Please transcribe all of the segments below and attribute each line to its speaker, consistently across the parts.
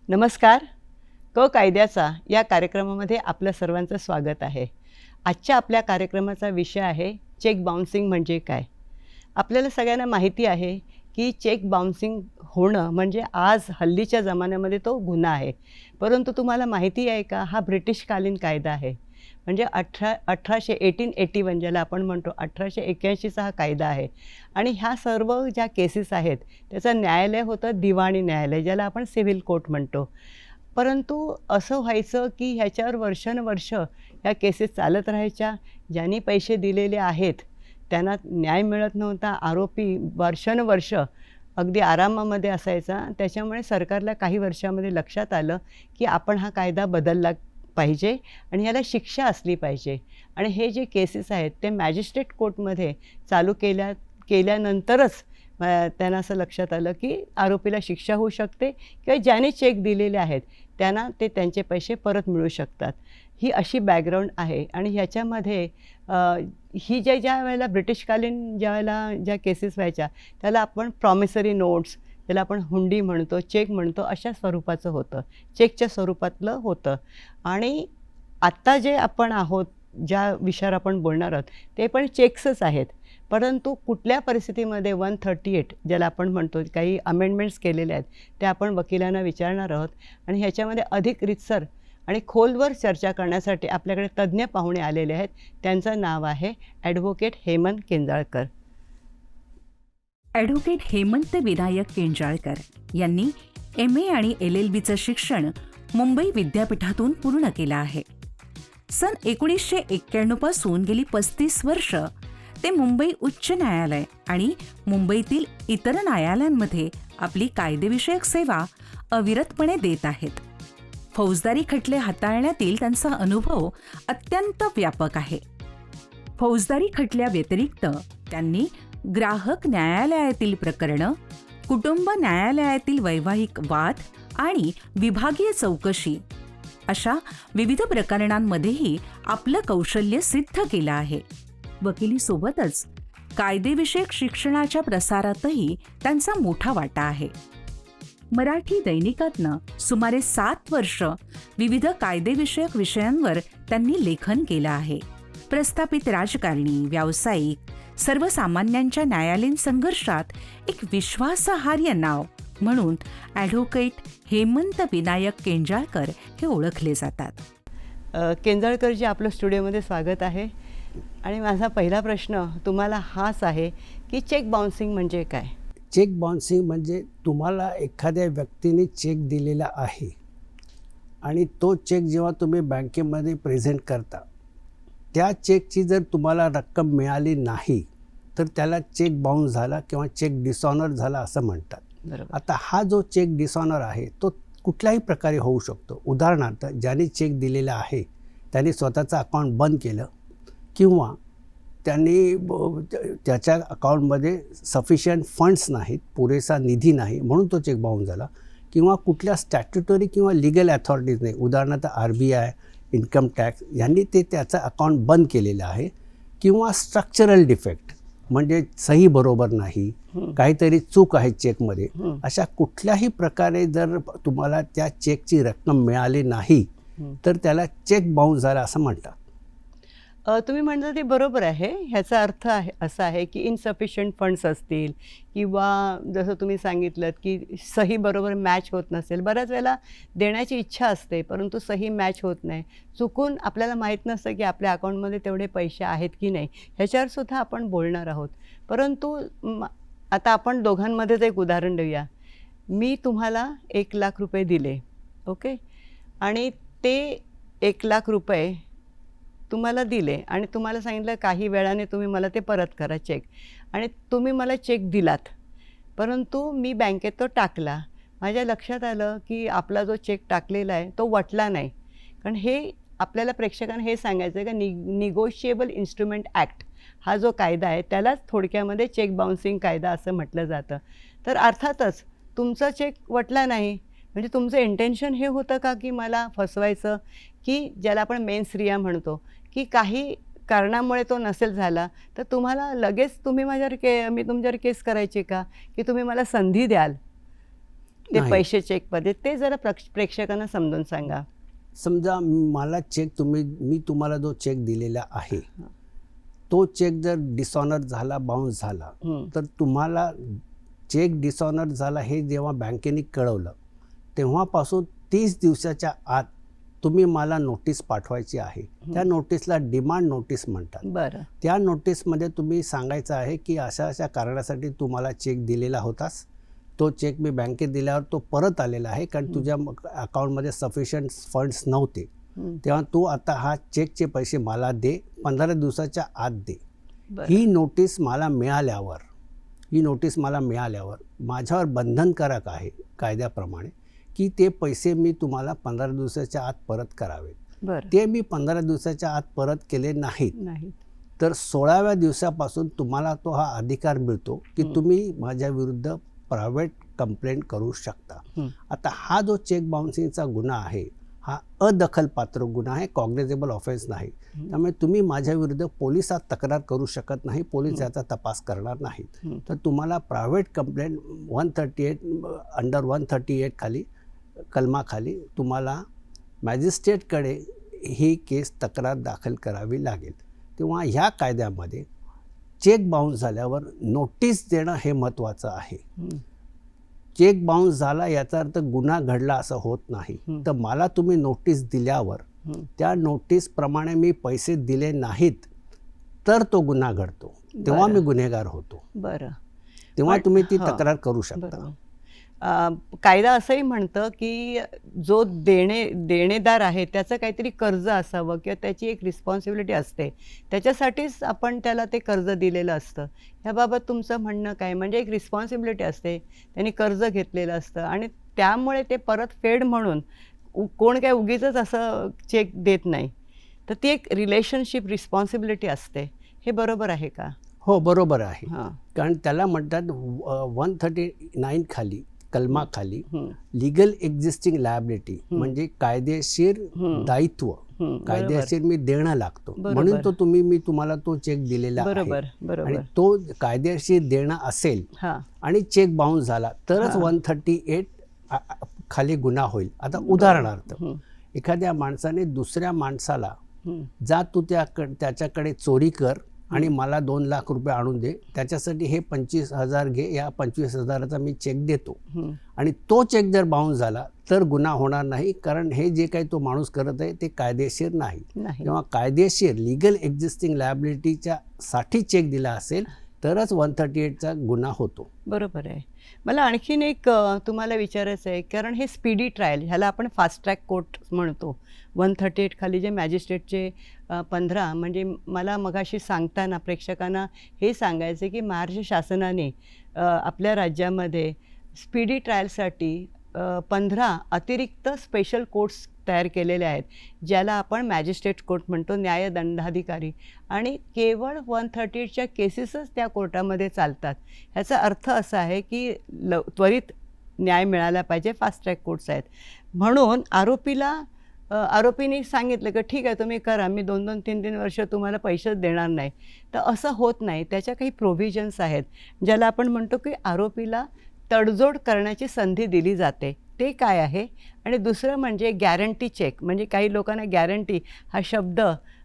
Speaker 1: नमस्कार. क कायद्याचा या कार्यक्रमामध्ये आपल्या सर्वांचं स्वागत आहे. आजच्या आपल्या कार्यक्रमाचा विषय आहे चेक बाउन्सिंग म्हणजे काय. आपल्याला सगळ्यांना माहिती आहे की चेक बाउन्सिंग होणं म्हणजे आज हल्लीच्या जमान्यामध्ये तो गुन्हा आहे. परंतु तुम्हाला माहिती आहे का, हा ब्रिटिशकालीन कायदा आहे. म्हणजे 1881 ज्याला आपण म्हणतो 1881चा हा कायदा आहे. आणि ह्या सर्व ज्या केसेस आहेत त्याचं न्यायालय होतं दिवाणी न्यायालय, ज्याला आपण सिव्हिल कोर्ट म्हणतो. परंतु असं व्हायचं की ह्याच्यावर वर्षानुवर्ष ह्या केसेस चालत राहायच्या. ज्यांनी पैसे दिलेले आहेत त्यांना न्याय मिळत नव्हता. आरोपी वर्षानुवर्ष अगदी आरामामध्ये असायचा. त्याच्यामुळे सरकारला काही वर्षामध्ये लक्षात आलं की आपण हा कायदा बदलला पाहिजे आणि ह्याला शिक्षा असली पाहिजे. आणि हे जे केसेस आहेत ते मॅजिस्ट्रेट कोर्टमध्ये चालू केल्यानंतरच त्यांना असं लक्षात आलं की आरोपीला शिक्षा होऊ शकते किंवा ज्याने चेक दिलेले आहेत त्यांना ते त्यांचे पैसे परत मिळू शकतात. ही अशी बॅकग्राऊंड आहे. आणि ह्याच्यामध्ये ही ज्या वेळेला ब्रिटिशकालीन ज्या केसेस व्हायच्या त्याला आपण प्रॉमिसरी नोट्स, त्याला आपण हुंडी म्हणतो, चेक म्हणतो, अशा स्वरूपाचं होतं, चेकच्या स्वरूपातलं होतं. आणि आत्ता जे आपण आहोत, ज्या विषयावर आपण बोलणार आहोत ते पण चेक्सच आहेत. परंतु कुठल्या परिस्थितीमध्ये 138 ज्याला आपण म्हणतो काही अमेंडमेंट्स केलेले आहेत ते आपण वकिलांना विचारणार आहोत. आणि ह्याच्यामध्ये अधिक रीतसर आणि खोलवर चर्चा करण्यासाठी आपल्याकडे तज्ज्ञ पाहुणे आलेले आहेत. त्यांचं नाव आहे ॲडव्होकेट हेमंत केंजाळकर.
Speaker 2: ॲडव्होकेट हेमंत विनायक केंजाळकर यांनी MA आणि LLBचं शिक्षण मुंबई विद्यापीठातून पूर्ण केलं आहे. सन 1991 पासून गेली 35 वर्ष ते मुंबई उच्च न्यायालय आणि मुंबईतील इतर न्यायालयांमध्ये आपली कायदेविषयक सेवा अविरतपणे देत आहेत. फौजदारी खटले हाताळण्यातील त्यांचा अनुभव अत्यंत व्यापक आहे. फौजदारी खटल्याव्यतिरिक्त त्यांनी ग्राहक न्यायालयातील प्रकरणं, कुटुंब न्यायालयातील वैवाहिक वाद आणि विभागीय चौकशी अशा विविध प्रकरणांमध्येही आपलं कौशल्य सिद्ध केलं आहे. वकिलीसोबतच कायदेविषयक शिक्षणाच्या प्रसारातही त्यांचा मोठा वाटा आहे. मराठी दैनिकातनं सुमारे 7 वर्ष विविध कायदेविषयक विषयांवर त्यांनी लेखन केलं आहे. प्रस्थापित राजकारणी, व्यावसायिक, सर्वसामान्यांच्या न्यायालयीन संघर्षात एक विश्वासार्ह नाव म्हणून ॲडव्होकेट हेमंत विनायक केंजाळकर हे ओळखले जातात.
Speaker 1: केंजाळकरजी आपलं स्टुडिओमध्ये स्वागत आहे. आणि माझा पहिला प्रश्न तुम्हाला हाच आहे की चेक बाउन्सिंग म्हणजे काय?
Speaker 3: चेक बाउन्सिंग म्हणजे तुम्हाला एखाद्या व्यक्तीने चेक दिलेला आहे आणि तो चेक जेव्हा तुम्ही बँकेमध्ये प्रेझेंट करता, त्या चेकची जर तुम्हाला रक्कम मिळाली नाही तर त्याला चेक बाउन्स झाला किंवा चेक डिसऑनर झाला असं म्हणतात.
Speaker 1: बरोबर.
Speaker 3: आता हा जो चेक डिसऑनर आहे तो कुठल्याही प्रकारे होऊ शकतो. उदाहरणार्थ, ज्याने चेक दिलेला आहे त्याने स्वतःचं अकाउंट बंद केलं किंवा त्यांनी त्याच्या अकाउंटमध्ये सफिशियंट फंड्स नाहीत, पुरेसा निधी नाही म्हणून तो चेक बाउन्स झाला, किंवा कुठल्या स्टॅट्युटरी किंवा लिगल अथॉरिटीजने, उदाहरणार्थ RBI, इन्कम टॅक्स यांनी त्याचं अकाउंट बंद केलेलं आहे, किंवा स्ट्रक्चरल डिफेक्ट म्हणजे सही बरोबर नाही, काहीतरी चूक आहे चेकमध्ये, अशा कुठल्याही प्रकारे जर तुम्हाला त्या चेकची रक्कम मिळाली नाही तर त्याला चेक बाउन्स झाला असं म्हणतात.
Speaker 1: तुम्ही म्हणता ते बरोबर आहे. ह्याचा अर्थ आहे असा आहे की इनसफिशियंट फंड्स असतील किंवा जसं तुम्ही सांगितलंत की सही बरोबर मॅच होत नसेल. बऱ्याच वेळेला देण्याची इच्छा असते, परंतु सही मॅच होत नाही. चुकून आपल्याला माहीत नसतं की आपल्या अकाउंटमध्ये तेवढे पैसे आहेत की नाही. ह्याच्यावरसुद्धा आपण बोलणार आहोत. परंतु आता आपण दोघांमध्येच एक उदाहरण देऊया. मी तुम्हाला 1,00,000 रुपये दिले, ओके, आणि ते 1,00,000 रुपये तुम्हाला दिले आणि तुम्हाला सांगितलं काही वेळाने तुम्ही मला ते परत करा चेक, आणि तुम्ही मला चेक दिलात. परंतु मी बँकेत तो टाकला. माझ्या लक्षात आलं की आपला जो चेक टाकलेला आहे तो वटला नाही. कारण हे आपल्याला प्रेक्षकांना हे सांगायचं आहे का निगोशिएबल इन्स्ट्रुमेंट ॲक्ट हा जो कायदा आहे त्यालाच थोडक्यामध्ये चेक बाउन्सिंग कायदा असं म्हटलं जातं. तर अर्थातच तुमचा चेक वटला नाही म्हणजे तुमचं इंटेन्शन हे होतं का की मला फसवायचं, की ज्याला आपण मेन्स रिया म्हणतो, की काही कारणामुळे तो नसेल झाला तर तुम्हाला लगेच तुम्ही मी तुमच्यावर केस करायची का, की तुम्ही मला संधी द्याल ते
Speaker 3: नाही.
Speaker 1: पैसे चेकमध्ये? ते जरा प्रेक्षकांना समजून सांगा.
Speaker 3: समजा मला मी तुम्हाला जो चेक दिलेला आहे तो चेक जर डिसऑनर झाला, बाउन्स झाला, तर तुम्हाला चेक डिसऑनर झाला हे जेव्हा बँकेने कळवलं तेव्हापासून 30 दिवसाच्या आत तुम्ही मला नोटीस पाठवायची आहे. त्या नोटीसला डिमांड नोटीस म्हणतात.
Speaker 1: बरं.
Speaker 3: त्या नोटीसमध्ये तुम्ही सांगायचं आहे की अशा अशा कारणासाठी तुम्हाला चेक दिलेला होतास, तो चेक मी बँकेत दिल्यावर तो परत आलेला आहे कारण तुझ्या अकाउंटमध्ये सफिशियंट फंड्स नव्हते, तेव्हा तू आता हा चेकचे पैसे मला दे, 15 दिवसाच्या आत दे. ही नोटीस मला मिळाल्यावर माझ्यावर बंधनकारक आहे कायद्याप्रमाणे की ते पैसे मी तुम्हाला 15 दिवसाच्या आत परत करावेत.
Speaker 1: बरं.
Speaker 3: ते मी 15 दिवसाच्या आत परत केले नाहीत
Speaker 1: नाही.
Speaker 3: तर 16व्या दिवसापासून तुम्हाला तो हा अधिकार मिळतो की तुम्ही माझ्या विरुद्ध प्रायव्हेट कंप्लेंट करू शकता. आता हा जो चेक बाउन्सिंगचा गुन्हा आहे हा अदखलपात्र गुन्हा आहे, कॉग्निझेबल ऑफेन्स नाही. त्यामुळे तुम्ही माझ्या विरुद्ध पोलिसात तक्रार करू शकत नाही, पोलीस याचा तपास करणार नाहीत. तर तुम्हाला प्रायव्हेट कंप्लेंट 138 अंडर 138 खाली कलमाखाली तुम्हाला मॅजिस्ट्रेटकडे ही केस तक्रार दाखल करावी लागेल. तेव्हा ह्या कायद्यामध्ये चेक बाउन्स झाल्यावर नोटीस देणं हे महत्त्वाचं आहे. चेक बाउन्स झाला याचा अर्थ गुन्हा घडला असं होत नाही. तर मला तुम्ही नोटीस दिल्यावर त्या नोटीसप्रमाणे मी पैसे दिले नाहीत तर तो गुन्हा घडतो, तेव्हा मी गुन्हेगार होतो.
Speaker 1: बरं.
Speaker 3: तेव्हा तुम्ही ती तक्रार करू शकता.
Speaker 1: कायदा असंही म्हणतं की जो देणेदार आहे त्याचं काहीतरी कर्ज असावं किंवा त्याची एक रिस्पॉन्सिबिलिटी असते, त्याच्यासाठीच आपण त्याला ते कर्ज दिलेलं असतं. ह्याबाबत तुमचं म्हणणं काय? म्हणजे एक रिस्पॉन्सिबिलिटी असते, त्यांनी कर्ज घेतलेलं असतं आणि त्यामुळे ते परत फेड म्हणून कोण काय उगीचच असं चेक देत नाही. तर ती एक रिलेशनशिप रिस्पॉन्सिबिलिटी असते. हे बरोबर आहे का?
Speaker 3: हो, बरोबर आहे.
Speaker 1: हां.
Speaker 3: कारण त्याला म्हणतात 139 खाली कलमाखाली लिगल एक्झिस्टिंग लायबिलिटी म्हणजे कायदेशीर दायित्व, कायदेशीर मी देणं लागतो म्हणून मी तुम्हाला तो चेक दिलेला आहे आणि तो कायदेशीर देणं असेल आणि चेक बाउन्स झाला तरच 138 खाली गुन्हा होईल. आता उदाहरणार्थ एखाद्या माणसाने दुसऱ्या माणसाला जा तू त्याच्याकडे चोरी कर आणि मला 2 लाख रुपये आणून दे, त्याच्यासाठी हे 25,000 घे, या 25,000चा मी चेक देतो आणि तो चेक जर बाउन्स झाला तर गुन्हा होणार नाही, कारण हे जे काही तो माणूस करत आहे ते कायदेशीर नाही. तेव्हा कायदेशीर लिगल एक्झिस्टिंग लायबिलिटीच्या साठी चेक दिला असेल तरच 138चा गुन्हा होतो.
Speaker 1: बरोबर आहे. मला आणखीन एक तुम्हाला विचारायचं आहे, कारण हे स्पीडी ट्रायल ह्याला आपण फास्ट ट्रॅक कोर्ट म्हणतो. 138 खाली जे मॅजिस्ट्रेटचे 15 म्हणजे मला मगाशी सांगताना प्रेक्षकांना हे सांगायचं की महाराष्ट्र शासनाने आपल्या राज्यामध्ये स्पीडी ट्रायलसाठी 15 अतिरिक्त स्पेशल कोर्ट्स तयार केलेले आहेत, ज्याला आपण मॅजिस्ट्रेट कोर्ट म्हणतो, न्यायदंडाधिकारी, आणि केवळ 138च्या केसेसच त्या कोर्टामध्ये चालतात. ह्याचा अर्थ असा आहे की त्वरित न्याय मिळाला पाहिजे. फास्ट ट्रॅक कोर्ट्स आहेत म्हणून आरोपीने सांगितलं की ठीक आहे तुम्ही करा, मी 2-2, 3-3 वर्ष तुम्हाला पैसेच देणार नाही. तर असं होत नाही. त्याच्या काही प्रोव्हिजन्स आहेत ज्याला आपण म्हणतो की आरोपीला तडजोड करण्याची संधी दिली जाते. ते काय आहे? आणि दुसरं म्हणजे गॅरंटी चेक. म्हणजे काही लोकांना गॅरंटी हा शब्द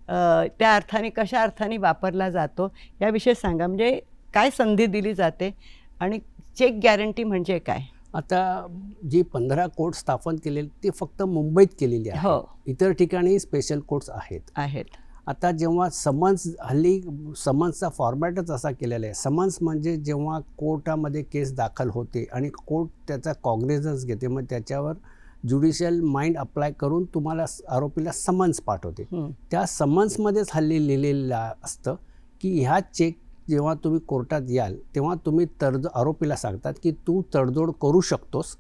Speaker 1: त्या अर्थाने कशा अर्थाने वापरला जातो याविषयी सांगा. म्हणजे काय संधी दिली जाते आणि चेक गॅरंटी म्हणजे काय?
Speaker 3: आता जी 15 कोर्ट स्थापन केलेली ती फक्त मुंबईत केलेली आहे.
Speaker 1: हो.
Speaker 3: इतर ठिकाणी स्पेशल कोर्ट्स आहेत. आता जेव्हा हल्ली समन्सचा फॉर्मॅटच असा केलेला आहे. समन्स म्हणजे जेव्हा कोर्टामध्ये केस दाखल होते आणि कोर्ट त्याचा कॉग्निझन्स घेते, मग त्याच्यावर ज्युडिशियल माइंड अप्लाय करून तुम्हाला आरोपीला समन्स पाठवते. त्या समन्समध्येच हल्ली लिहिलेलं असतं की ह्या चेक जेव्हा तुम्ही कोर्टात याल तेव्हा तुम्ही आरोपीला सांगतात की तू तडजोड करू शकतोस.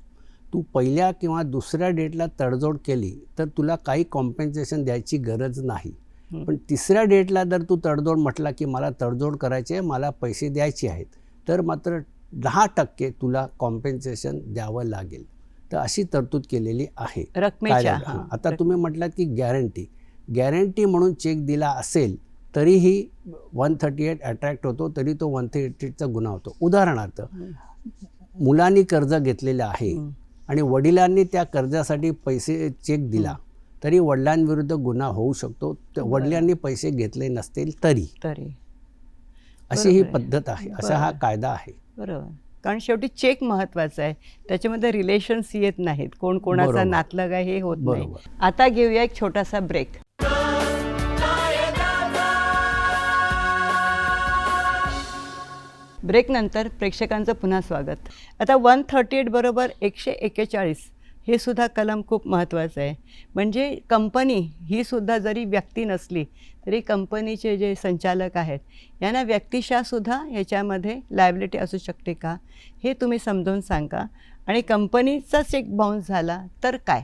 Speaker 3: तू पहिल्या किंवा दुसऱ्या डेटला तडजोड केली तर तुला काही कॉम्पेन्सेशन द्यायची गरज नाही. पण तिसऱ्या डेटला जर तू तडजोड म्हटला की मला तडजोड करायची आहे, मला पैसे द्यायचे आहेत, तर मात्र 10% तुला कॉम्पेन्सेशन द्यावं लागेल. तर अशी तरतूद केलेली आहे
Speaker 1: रकमेच्या.
Speaker 3: आता तुम्ही म्हटलात की गॅरंटी म्हणून चेक दिला असेल तरीही 138 अट्रॅक्ट होतो, तरी तो 138चा गुन्हा होतो. उदाहरणार्थ मुलांनी कर्ज घेतलेलं आहे आणि वडिलांनी त्या कर्जासाठी पैसे चेक दिला तरी वडिलांविरुद्ध गुन्हा होऊ शकतो. वडिलांनी पैसे घेतले नसतील तरी अशी ही पद्धत आहे, असा हा कायदा आहे.
Speaker 1: बरोबर. कारण शेवटी चेक महत्वाचा आहे, त्याच्यामध्ये रिलेशन्स येत नाहीत, कोण कोणाचा नातलग आहे हे होत नाही. आता घेऊया एक छोटासा ब्रेक. ब्रेकनंतर प्रेक्षकांचं पुन्हा स्वागत. आता 138 बरोबर 141 हे सुद्धा कलम खूप महत्त्वाचं आहे. म्हणजे कंपनी ही सुद्धा जरी व्यक्ती नसली तरी कंपनीचे जे संचालक आहेत यांना व्यक्तिशासुद्धा ह्याच्यामध्ये लायबिलिटी असू शकते का हे तुम्ही समजावून सांगा. आणि कंपनीचा चेक बाउन्स झाला तर काय?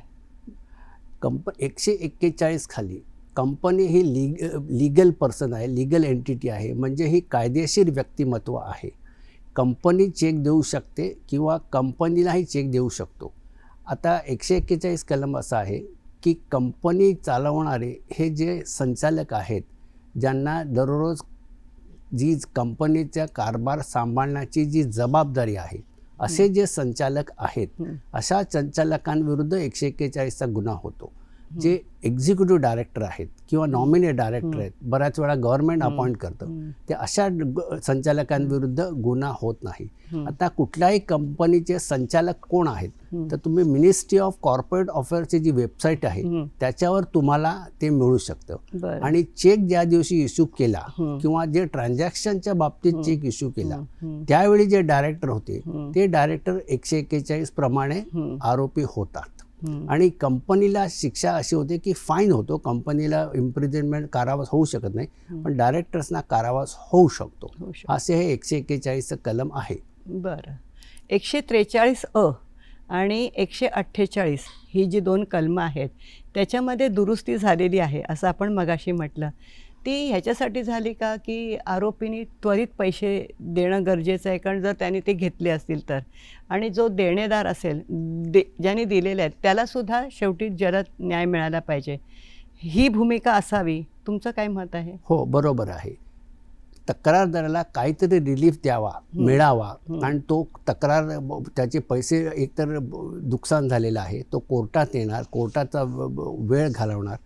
Speaker 3: 141 खाली कंपनी ही लीगल पर्सन आहे, लीगल एंटिटी आहे, म्हणजे ही कायदेशीर व्यक्तिमत्व आहे. कंपनी चेक देऊ शकते किंवा कंपनीलाही चेक देऊ शकतो. आता 141 कलम असा आहे की कंपनी चालवणारे हे जे संचालक आहेत ज्यांना दररोज जी कंपनीचा कारभार सांभाळण्याची जी जबाबदारी आहे, असे जे संचालक आहेत अशा संचालकांविरुद्ध 141चा गुन्हा होतो. जे एक्झिक्युटिव्ह डायरेक्टर आहेत किंवा नॉमिनेट डायरेक्टर आहेत, बऱ्याच वेळा गव्हर्नमेंट अपॉइंट करतं, ते अशा संचालकांविरुद्ध गुन्हा होत नाही. आता कुठल्याही कंपनीचे संचालक कोण आहेत तर तुम्ही मिनिस्ट्री ऑफ कॉर्पोरेट अफेअर्सची जी वेबसाईट आहे त्याच्यावर तुम्हाला ते मिळू शकतं. आणि चेक ज्या दिवशी इश्यू केला किंवा जे ट्रान्झॅक्शनच्या बाबतीत चेक इश्यू केला त्यावेळी जे डायरेक्टर होते ते डायरेक्टर 141 प्रमाणे आरोपी होतात. आणि कंपनीला शिक्षा अशी होते की फाईन होतो, कंपनीला इम्प्रिझनमेंट कारावास होऊ शकत नाही, पण डायरेक्टर्सना कारावास होऊ शकतो. असे हे 141 कलम आहे.
Speaker 1: बरं. 143 आणि 148 ही जी 2 कलमं आहेत त्याच्यामध्ये दुरुस्ती झालेली आहे असं आपण मगाशी म्हटलं. ती ह्याच्यासाठी झाली का की आरोपींनी त्वरित पैसे देणं गरजेचं आहे, कारण जर त्यांनी ते घेतले असतील तर, आणि जो देणेदार असेल ज्यांनी दिलेले आहेत त्यालासुद्धा शेवटी जलद न्याय मिळाला पाहिजे, ही भूमिका असावी. तुमचं काय मत आहे?
Speaker 3: हो, बरोबर आहे. तक्रारदाराला काहीतरी रिलीफ द्यावा, मिळावा, आणि तो तक्रार त्याचे पैसे एकतर नुकसान झालेलं आहे, तो कोर्टात येणार, कोर्टाचा वेळ घालवणार,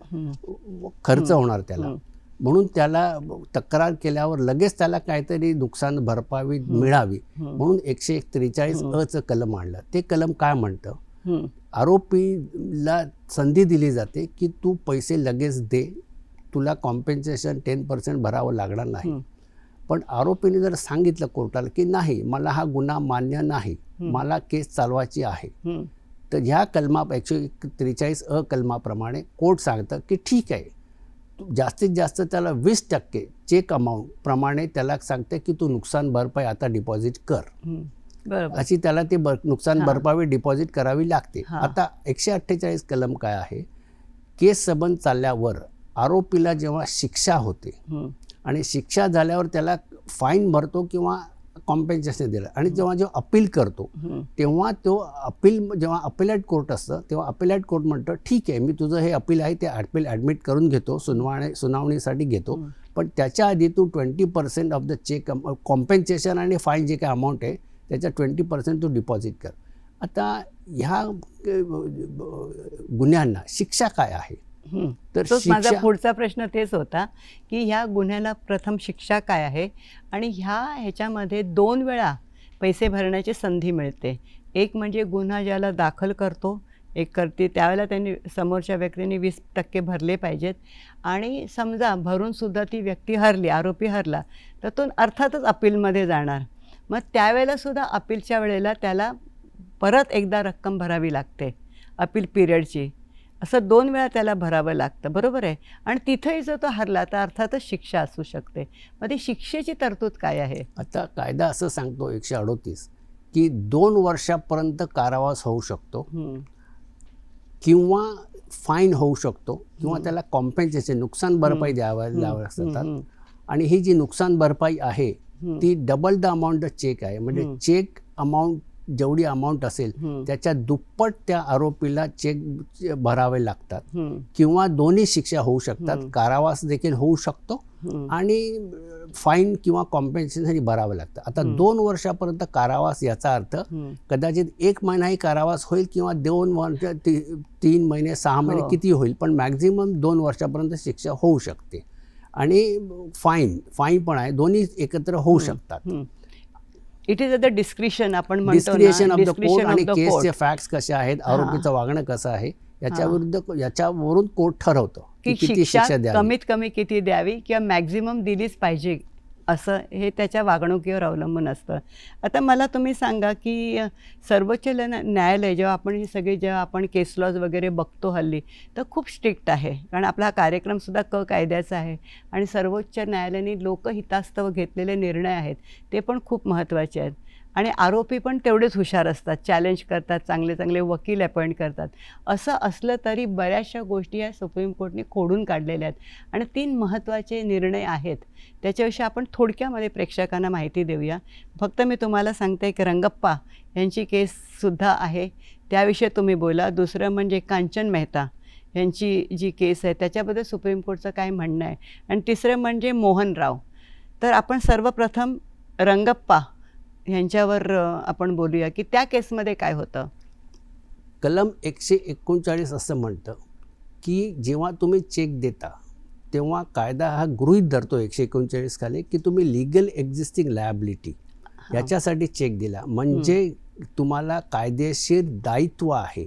Speaker 3: खर्च होणार त्याला, म्हणून त्याला तक्रार केल्यावर लगेच त्याला काहीतरी नुकसान भरपाई मिळावी म्हणून 143 कलम आणलं. ते कलम काय म्हणतं, आरोपीला संधी दिली जाते की तू पैसे लगेच दे, तुला कॉम्पेन्सेशन 10% भरावं लागणार नाही. पण आरोपीने जर सांगितलं कोर्टाला की नाही, मला हा गुन्हा मान्य नाही, मला केस चालवायची आहे, तर ह्या कलमा 143 कलमाप्रमाणे कोर्ट सांगतं की ठीक आहे, जास्तीत जास्त त्याला 20% चेक अमाऊंट प्रमाणे त्याला सांगते की तू नुकसान भरपाई आता डिपॉझिट कर. अशी त्याला ते नुकसान भरपाई डिपॉझिट करावी लागते. आता 148 कलम काय आहे, केस संबंध चालल्यावर आरोपीला जेव्हा शिक्षा होते आणि शिक्षा झाल्यावर त्याला फाईन भरतो किंवा कॉम्पेन्सेशन दिलं, आणि जेव्हा अपील करतो तेव्हा तो जेव्हा अपिलेट कोर्ट असतं तेव्हा अपिलेट कोर्ट म्हणतं ठीक आहे, मी तुझं हे अपील आहे ते अपील ॲडमिट करून घेतो, सुनावणीसाठी घेतो, पण त्याच्या आधी तू 20% ऑफ द चेक कॉम्पेन्सेशन आणि फाईन जे काही अमाऊंट आहे त्याच्या 20% तू डिपॉझिट कर. आता ह्या गुन्ह्यांना शिक्षा काय आहे तर
Speaker 1: तोच माझा
Speaker 3: शिक्षा
Speaker 1: पुढचा प्रश्न तेच होता की ह्या गुन्ह्याला प्रथम शिक्षा काय आहे आणि ह्याच्यामध्ये 2 वेळा पैसे भरण्याची संधी मिळते. एक म्हणजे गुन्हा ज्याला दाखल करतो एक करते त्यावेळेला त्यांनी समोरच्या व्यक्तीने 20% भरले पाहिजेत आणि समजा भरूनसुद्धा ती व्यक्ती हरली, आरोपी हरला, तर तो अर्थातच अपीलमध्ये जाणार. मग त्यावेळेलासुद्धा अपीलच्या वेळेला त्याला परत एकदा रक्कम भरावी लागते अपील पिरियडची. असं 2 वेळा त्याला भरावं लागतं, बरोबर आहे. आणि तिथंही जर तो हरला तर अर्थातच शिक्षा असू शकते. मग ती शिक्षेची तरतूद काय आहे?
Speaker 3: आता कायदा असं सांगतो 138 की 2 वर्षापर्यंत कारावास होऊ शकतो किंवा फाईन होऊ शकतो किंवा त्याला कॉम्पेन्सेशन नुकसान भरपाई द्यावी लागतात. आणि ही जी नुकसान भरपाई आहे ती double the amount the cheque आहे. म्हणजे चेक अमाऊंट जेवढी अमाऊंट असेल त्याच्या दुप्पट त्या आरोपीला चेक भरावे लागतात किंवा दोन्ही शिक्षा होऊ शकतात. कारावास देखील होऊ शकतो आणि फाईन किंवा कॉम्पेन्सेशन भरावं लागतं. आता 2 वर्षापर्यंत कारावास याचा अर्थ कदाचित 1 महिनाही कारावास होईल किंवा 2 वर्ष 3 महिने 6 महिने किती होईल, पण मॅक्झिमम 2 वर्षापर्यंत शिक्षा होऊ शकते. आणि फाईन पण आहे, दोन्ही एकत्र होऊ शकतात.
Speaker 1: इट इज द डिस्क्रिशन आपण म्हणतो
Speaker 3: डिस्क्रिएशन
Speaker 1: ना,
Speaker 3: ऑफ द कोर्ट आणि
Speaker 1: of the
Speaker 3: केसचे
Speaker 1: court.
Speaker 3: फॅक्ट्स कसे आहेत, आरोपीचं वागणं कसं आहे याच्यावरून कोर्ट ठरवतो
Speaker 1: की
Speaker 3: की किती
Speaker 1: शिक्षा
Speaker 3: शिक्षा द्यावी.
Speaker 1: कमीत कमी किती द्यावी किंवा मॅक्झिमम दिलीच पाहिजे असं हे त्याच्या वागणुकीवर अवलंबून असतं. आता मला तुम्ही सांगा की सर्वोच्च न्यायालय जेव्हा आपण केस लॉज वगैरे बघतो हल्ली तर खूप स्ट्रिक्ट आहे. कारण आपला हा कार्यक्रमसुद्धा कायद्याचा आहे आणि सर्वोच्च न्यायालयाने लोकहितास्तव घेतलेले निर्णय आहेत ते पण खूप महत्त्वाचे आहेत. आणि आरोपी पण तेवढेच हुशार असतात, चॅलेंज करतात, चांगले चांगले वकील अपॉइंट करतात. असं असलं तरी बऱ्याचशा गोष्टी या सुप्रीम कोर्टने खोडून काढलेल्या आहेत आणि 3 महत्त्वाचे निर्णय आहेत. त्याच्याविषयी आपण थोडक्यामध्ये प्रेक्षकांना माहिती देऊया. फक्त मी तुम्हाला सांगते की रंगप्पा यांची केससुद्धा आहे, त्याविषयी तुम्ही बोला. दुसरं म्हणजे कांचन मेहता यांची जी केस आहे त्याच्याबद्दल सुप्रीम कोर्टचं काय म्हणणं आहे. आणि तिसरं म्हणजे मोहन राव. तर आपण सर्वप्रथम रंगप्पा यांच्यावर आपण बोलूया की त्या केसमध्ये काय होतं.
Speaker 3: कलम 139 असं म्हणतं की जेव्हा तुम्ही चेक देता तेव्हा कायदा हा गृहीत धरतो 139 खाली की तुम्ही लिगल एक्झिस्टिंग लायबिलिटी याच्यासाठी चेक दिला म्हणजे तुम्हाला कायदेशीर दायित्व आहे,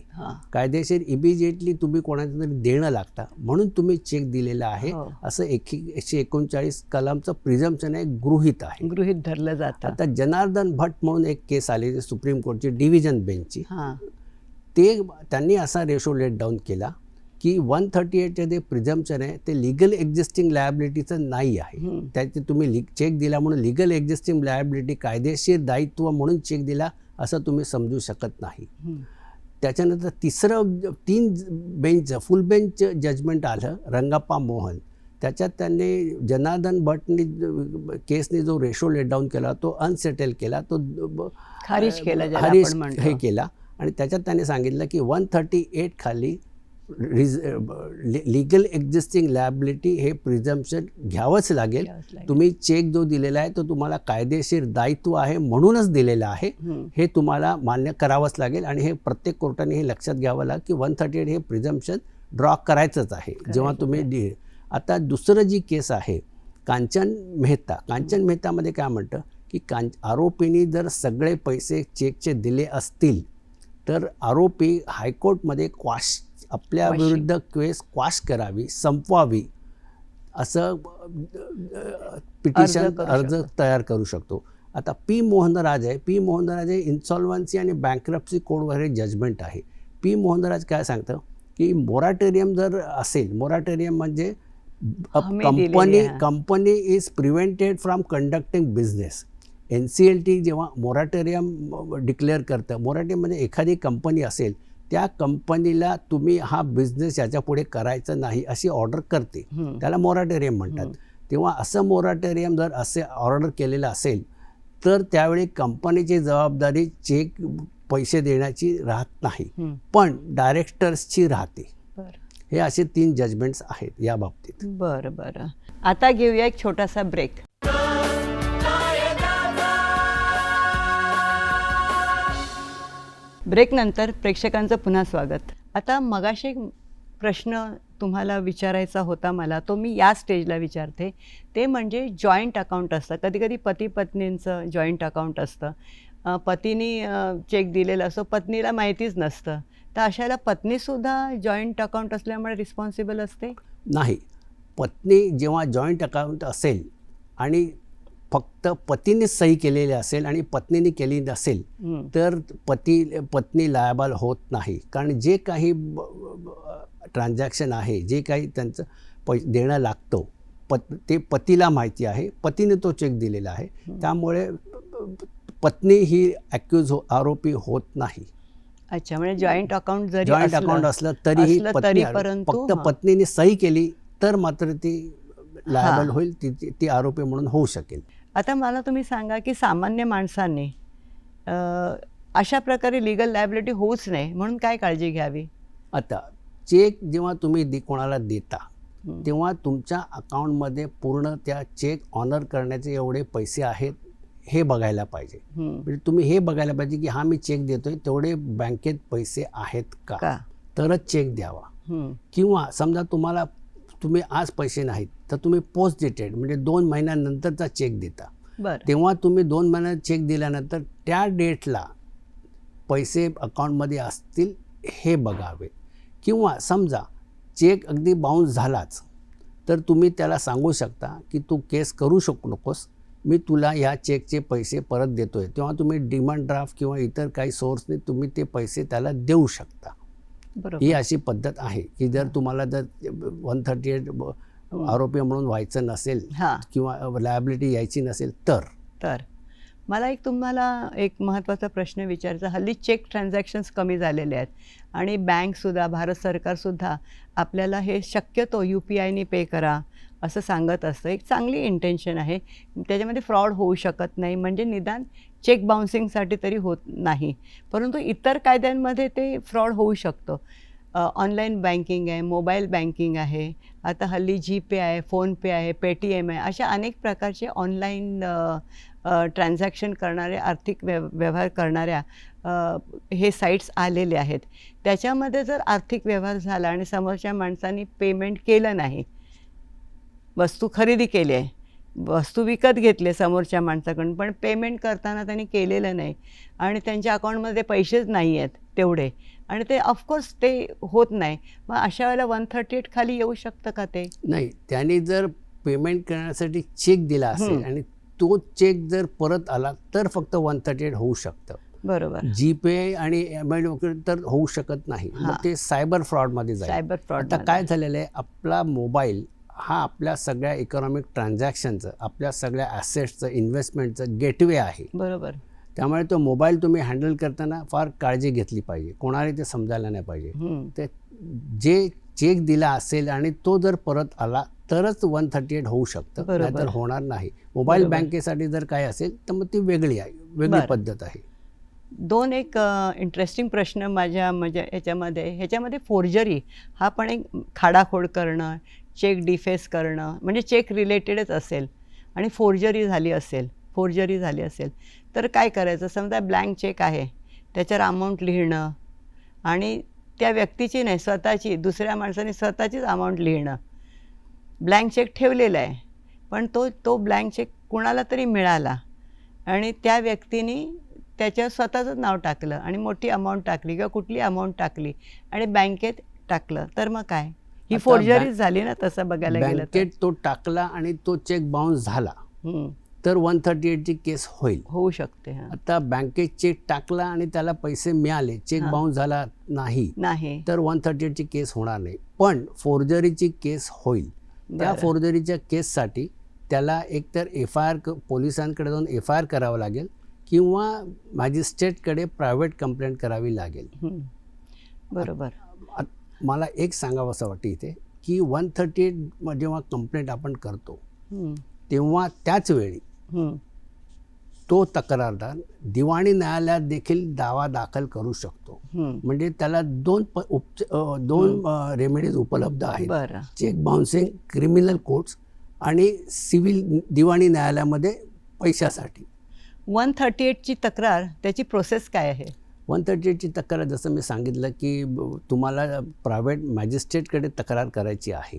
Speaker 3: कायदेशीर इमिजिएटली तुम्ही कोणाचं तरी देणं लागतं म्हणून तुम्ही चेक दिलेला आहे असं 139 कलमचं प्रिझम्पशन आहे, गृहीत
Speaker 1: धरलं जातं.
Speaker 3: आता जनार्दन भट म्हणून एक केस आली सुप्रीम कोर्टची डिव्हिजन बेंचची, त्यांनी असा रेशो लेट डाऊन केला की 138चे जे प्रिझम्पशन आहे ते लिगल एक्झिस्टिंग लायबिलिटीचं नाही आहे. त्याचे तुम्ही चेक दिला म्हणून लिगल एक्झिस्टिंग लायबिलिटी कायदेशीर दायित्व म्हणून चेक दिला असं तुम्ही समजू शकत नाही. त्याच्यानंतर तिसरं 3 बेंच फुल बेंच जजमेंट आलं रंगप्पा मोहन. त्याच्यात त्यांनी जनार्दन भटनी केसने जो रेशो लेट डाऊन केला तो अनसेटल केला, तो
Speaker 1: खारिज
Speaker 3: हे केला आणि त्याच्यात त्यांनी सांगितलं की 138 खाली लिगल एक्झिस्टिंग लायबिलिटी हे प्रिझम्पशन घ्यावंच लागेल. तुम्ही चेक जो दिलेला आहे तो तुम्हाला कायदेशीर दायित्व आहे म्हणूनच दिलेला आहे, हे तुम्हाला मान्य करावंच लागेल. आणि हे प्रत्येक कोर्टाने हे लक्षात घ्यावं लागेल की 138 हे प्रिझम्पशन ड्रॉ करायचंच आहे जेव्हा तुम्ही आता दुसरं जी केस आहे कांचन मेहतामध्ये काय म्हणतं की आरोपींनी जर सगळे पैसे चेकचे दिले असतील तर आरोपी हायकोर्टमध्ये आपल्या विरुद्ध केस क्वाश करावी, संपवावी असं अर्ज तयार करू शकतो. आता पी मोहनराज आहे, इन्सॉल्वन्सी आणि बँक्रप्सी कोडवर हे जजमेंट आहे. पी मोहनराज काय सांगतं की मोराटोरियम जर असेल, मोराटोरियम म्हणजे company is prevented from conducting business. NCLT जेव्हा मोराटोरियम डिक्लेअर करतं, मोराटोरियम म्हणजे एखादी कंपनी असेल त्या कंपनीला तुम्ही हा बिझनेस याच्या पुढे करायचं नाही अशी ऑर्डर करते, त्याला मोराटोरियम म्हणतात. तेव्हा असं मोराटोरियम जर असे ऑर्डर केलेलं असेल तर त्यावेळी कंपनीची जबाबदारी चेक पैसे देण्याची राहत नाही पण डायरेक्टर्सची राहते. हे असे 3 जजमेंट्स आहेत या बाबतीत.
Speaker 1: बरं. आता घेऊया एक छोटासा ब्रेक. ब्रेकनंतर प्रेक्षकांचं पुन्हा स्वागत. आता मगाशी प्रश्न तुम्हाला विचारायचा होता मला, तो मी या स्टेजला विचारते. ते म्हणजे जॉईंट अकाउंट असतं. कधी-कधी पती-पत्नींचं जॉईंट अकाउंट असतं. पतीनी चेक दिलेला असतो, पत्नीला माहितीच नसतं. तर अशाला पत्नीसुद्धा जॉईंट अकाउंट असल्यामुळे रिस्पॉन्सिबल असते?
Speaker 3: नाही. पत्नी जेव्हा जॉईंट अकाउंट असेल आणि फक्त पतीनेच सही केलेली असेल आणि पत्नीने केली नसेल तर पत्नी लायबल होत नाही. कारण जे काही ट्रान्झॅक्शन आहे, जे काही त्यांचं देणं लागतो ते पतीला माहिती आहे, पतीने तो चेक दिलेला आहे. त्यामुळे पत्नी ही आरोपी होत नाही.
Speaker 1: अच्छा, म्हणजे जॉईंट अकाउंट जरी
Speaker 3: जॉईंट अकाउंट असलं तरीही फक्त पत्नीने सही केली तर मात्र ती लायबल होईल, ती आरोपी म्हणून होऊ शकेल.
Speaker 1: आता मला तुम्ही सांगा की सामान्य माणसांनी अशा प्रकारे लिगल लायबिलिटी होऊच नये म्हणून काय काळजी घ्यावी?
Speaker 3: आता चेक जेव्हा तुम्ही कोणाला देता तेव्हा तुमच्या अकाउंटमध्ये पूर्ण त्या चेक ऑनर करण्याचे एवढे पैसे आहेत हे बघायला पाहिजे. म्हणजे तुम्ही हे बघायला पाहिजे की हा मी चेक देतोय तेवढे बँकेत पैसे आहेत का, तरच चेक द्यावा. किंवा समजा तुम्ही आज पैसे नाहीत तर तुम्ही पोस्ट डेटेड म्हणजे 2 महिन्यानंतरचा चेक देता. तेव्हा तुम्ही 2 महिन्यात चेक दिल्यानंतर त्या डेटला पैसे अकाउंटमध्ये असतील हे बघावे. किंवा समजा चेक अगदी बाउन्स झालाच तर तुम्ही त्याला सांगू शकता की तू केस करू शकू नकोस, मी तुला ह्या चेकचे पैसे परत देतोय. तेव्हा तुम्ही डिमांड ड्राफ्ट किंवा इतर काही सोर्सने तुम्ही ते पैसे त्याला देऊ शकता. ही अशी पद्धत आहे की जर तुम्हाला जर 138 आरोपी म्हणून व्हायचं नसेल किंवा लायबिलिटी यायची नसेल तर
Speaker 1: मला तुम्हाला एक महत्त्वाचा प्रश्न विचारायचा. हल्ली चेक ट्रान्झॅक्शन्स कमी झालेले आहेत आणि बँकसुद्धा, भारत सरकारसुद्धा आपल्याला हे शक्यतो UPIने पे करा असं सांगत असतं. एक चांगली इंटेन्शन आहे, त्याच्यामध्ये फ्रॉड होऊ शकत नाही, म्हणजे निदान चेक बाउन्सिंगसाठी तरी होत नाही. परंतु इतर कायद्यांमध्ये ते फ्रॉड होऊ शकतं. ऑनलाईन बँकिंग आहे, मोबाईल बँकिंग आहे, आता हल्ली GPay आहे, फोनपे आहे, पेटीएम आहे, अशा अनेक प्रकारचे ऑनलाईन ट्रान्झॅक्शन करणारे, आर्थिक व्यवहार करणाऱ्या हे साईट्स आलेले आहेत. त्याच्यामध्ये जर आर्थिक व्यवहार झाला आणि समोरच्या माणसांनी पेमेंट केलं नाही, वस्तू खरेदी केली आहे, वस्तू विकत घेतले समोरच्या माणसाकडून, पण पेमेंट करताना त्यांनी केलेलं नाही आणि त्यांच्या अकाउंटमध्ये पैसेच नाही आहेत तेवढे, आणि ते ऑफकोर्स ते होत नाही, मग अशा वेळेला 138 खाली येऊ शकतं का? ते
Speaker 3: नाही. त्याने जर पेमेंट करण्यासाठी चेक दिला असेल आणि तो चेक जर परत आला तर फक्त 138 होऊ शकतं.
Speaker 1: बरोबर.
Speaker 3: GPay आणि तर होऊ शकत नाही. मग ते सायबर फ्रॉडमध्ये जाईल.
Speaker 1: Cyber fraud.
Speaker 3: आता काय झालेलं आहे, आपला मोबाईल हा आपल्या सगळ्या इकॉनॉमिक ट्रान्झॅक्शनचं, आपल्या सगळ्या ॲसेट्सचं, इन्व्हेस्टमेंटचं गेटवे आहे.
Speaker 1: बरोबर.
Speaker 3: त्यामुळे तो मोबाईल तुम्ही हँडल करताना फार काळजी घेतली पाहिजे, कोणालाही ते समजायला नाही पाहिजे. ते जे चेक दिला असेल आणि तो जर परत आला तरच 138 होऊ शकतं, नाहीतर होणार नाही. मोबाईल बँकेसाठी जर काय असेल तर मग ती वेगळी पद्धत आहे.
Speaker 1: दोन एक इंटरेस्टिंग प्रश्न माझ्या म्हणजे ह्याच्यामध्ये फोर्जरी हा पण एक खाडाखोड करणं, चेक डिफेस करणं, म्हणजे चेक रिलेटेडच असेल आणि फोर्जरी झाली असेल तर काय करायचं? समजा ब्लँक चेक आहे, त्याच्यावर अमाऊंट लिहिणं आणि त्या व्यक्तीची नाही, स्वतःची, दुसऱ्या माणसाने स्वतःचीच अमाऊंट लिहिणं. ब्लँक चेक ठेवलेला आहे पण तो ब्लँक चेक कुणाला तरी मिळाला आणि त्या व्यक्तीने त्याच्यावर स्वतःचंच नाव टाकलं आणि मोठी अमाऊंट टाकली किंवा कुठली अमाऊंट टाकली आणि बँकेत टाकलं, तर मग काय? ही फोर्जरीच झाली ना तसं बघायला गेलं.
Speaker 3: बँकेत तो टाकला आणि तो चेक बाउन्स झाला तर 138 ची केस होऊ शकते. आता बँकेत चेक टाकला आणि त्याला पैसे मिळाले, चेक बाउन्स झाला नाही तर 138 ची केस होणार नाही, पण फोर्जरीची केस होईल. त्या फोर्जरीच्या केससाठी त्याला एकतर FIR पोलिसांकडे जाऊन FIR करावं लागेल किंवा मॅजिस्ट्रेटकडे प्रायव्हेट कंप्लेंट करावी लागेल.
Speaker 1: बरोबर.
Speaker 3: मला एक सांगावं असं वाटतं इथे की 138 जेव्हा कंप्लेंट आपण करतो तेव्हा त्याच वेळी तो तक्रारदार दिवाणी न्यायालयात देखील दावा दाखल करू शकतो. म्हणजे त्याला दोन रेमेडीज उपलब्ध आहेत, चेक बाउन्सिंग, क्रिमिनल कोर्ट्स आणि सिव्हिल दिवाणी न्यायालयामध्ये पैशासाठी.
Speaker 1: 138 ची तक्रार, त्याची प्रोसेस काय आहे?
Speaker 3: 138ची तक्रार जसं मी सांगितलं की तुम्हाला प्रायव्हेट मॅजिस्ट्रेटकडे तक्रार करायची आहे.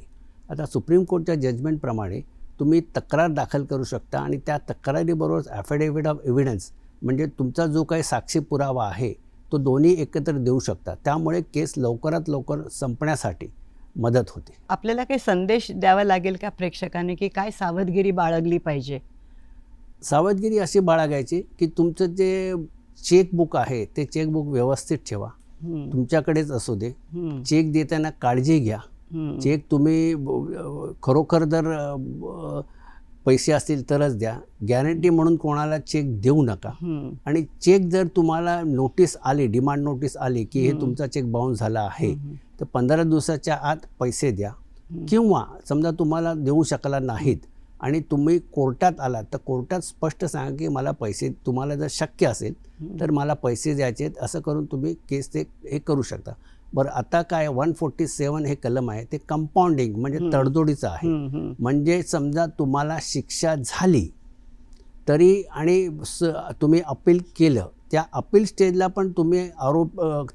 Speaker 3: आता सुप्रीम कोर्टच्या जजमेंटप्रमाणे तुम्ही तक्रार दाखल करू शकता आणि त्या तक्रारीबरोबरच ॲफिडेव्हिट ऑफ एव्हिडन्स म्हणजे तुमचा जो काही साक्षी पुरावा आहे तो दोन्ही एकत्र देऊ शकता. त्यामुळे केस लवकरात लवकर संपण्यासाठी मदत होते.
Speaker 1: आपल्याला काही संदेश द्यावा लागेल का प्रेक्षकांनी, की काय सावधगिरी बाळगली पाहिजे?
Speaker 3: सावधगिरी अशी बाळगायची की तुमचं जे चेकबुक आहे ते चेकबुक व्यवस्थित ठेवा, तुमच्याकडेच असू दे. चेक देताना काळजी घ्या. चेक तुम्ही खरोखर जर पैसे असतील तरच द्या. गॅरंटी म्हणून कोणाला चेक देऊ नका. आणि चेक जर तुम्हाला नोटीस आली, डिमांड नोटीस आली की हे तुमचा चेक बाउन्स झाला आहे, तर 15 दिवसाच्या आत पैसे द्या. किंवा समजा तुम्हाला देऊ शकला नाहीत आणि तुम्ही कोर्टात आलात तर कोर्टात स्पष्ट सांगा की मला पैसे, तुम्हाला जर शक्य असेल तर मला पैसे द्यायचे आहेत, असं करून तुम्ही केस ते हे करू शकता. बरं, आता काय 147 हे कलम आहे ते कंपाऊंडिंग म्हणजे तडजोडीचं आहे. म्हणजे समजा तुम्हाला शिक्षा झाली तरी आणि तुम्ही अपील केलं, त्या अपील स्टेजला पण तुम्ही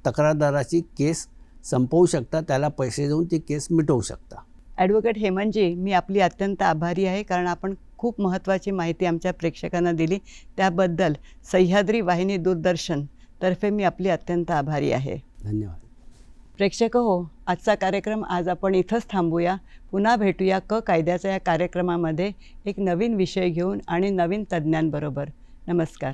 Speaker 3: तक्रारदाराची केस संपवू शकता, त्याला पैसे देऊन ती केस मिटवू शकता.
Speaker 1: ॲडव्होकेट हेमंतजी, मी आपली अत्यंत आभारी आहे, कारण आपण खूप महत्त्वाची माहिती आमच्या प्रेक्षकांना दिली. त्याबद्दल सह्याद्री वाहिनी दूरदर्शन तर्फे मी आपली अत्यंत आभारी आहे.
Speaker 3: धन्यवाद.
Speaker 1: प्रेक्षक हो, आजचा कार्यक्रम आज आपण इथंच थांबूया. पुन्हा भेटूया कायद्याच्या या कार्यक्रमामध्ये एक नवीन विषय घेऊन आणि नवीन तज्ज्ञांबरोबर. नमस्कार.